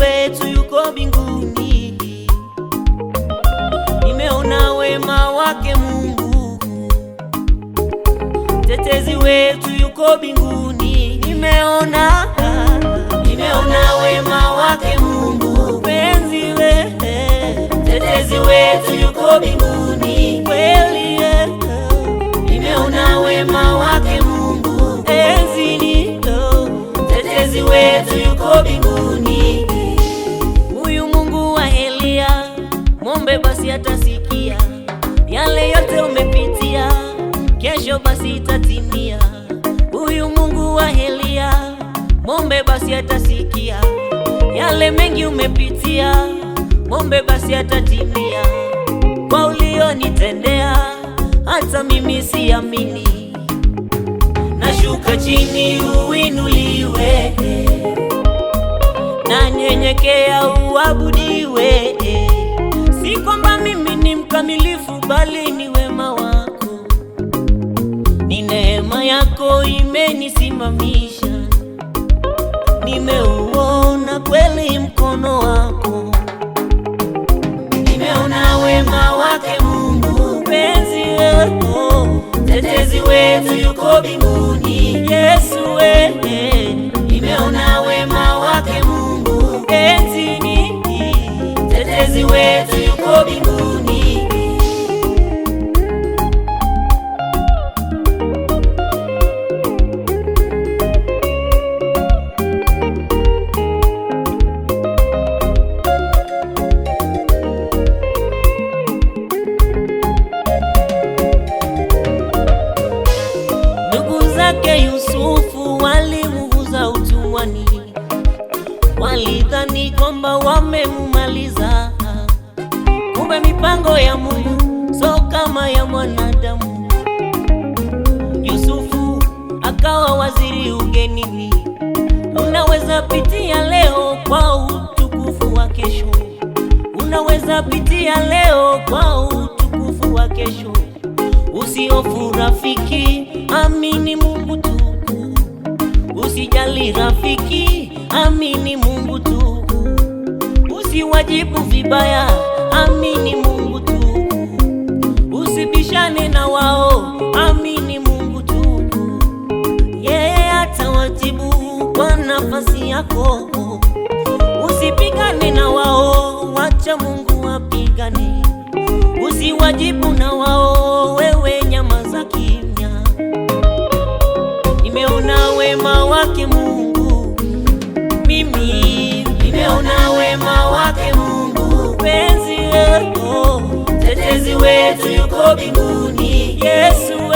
wetu yuko mbinguni. Nimeona wema wake Mungu, mtetezi wetu yuko mbinguni. Nimeona wema wake Mungu, mpenzi wetu, mtetezi wetu yuko mbinguni. Kweli nimeona wema wake Mungu, mpenzi ni mtetezi wetu yuko mbinguni. Huyu Mungu wa Elia, mwombe basi atasikia. Yale yote umepitia, kesho basi itatimia. Huyu Mungu wa Elia, mwombe basi atasikia. Yale mengi umepitia, mwombe basi atatimia. Kwa ulionitendea, hata mimi siamini. Nashuka chini uinuliwe, na nyenyekea uabudiwe. Si kwamba mimi ni mkamilifu, bali ni wema wako, ni neema yako imenisimamisha. Nimeuona kweli mkono wako, nimeona wema wake Mungu, mpenzi wetu, mtetezi wetu yuko mbinguni. Yesu nimeona wema wake Mungu, mpenzi ni mtetezi wetu yuko mbinguni. Yusufu walimuuza utumwani, walidhani kwamba wamemumaliza. Kumbe mipango ya Mungu so kama ya mwanadamu. Yusufu akawa waziri ugenini. Unaweza pitia leo kwa utukufu wa kesho, unaweza pitia leo kwa utukufu wa kesho. Usihofu rafiki, amini Mungu tu. Usijali rafiki, amini Mungu tu. Usiwajibu vibaya, amini Mungu tu. Usibishane na wao, amini Mungu tu. Yeye atawajibu kwa nafasi yako. Usipigane na wao, wacha Mungu apigane. Usiwajibu na wao, wewe nyamaza kimya. Nimeona wema wake Mungu, mimi nimeona wema wake Mungu, mpenzi wetu, mtetezi wetu yuko mbinguni. Yesu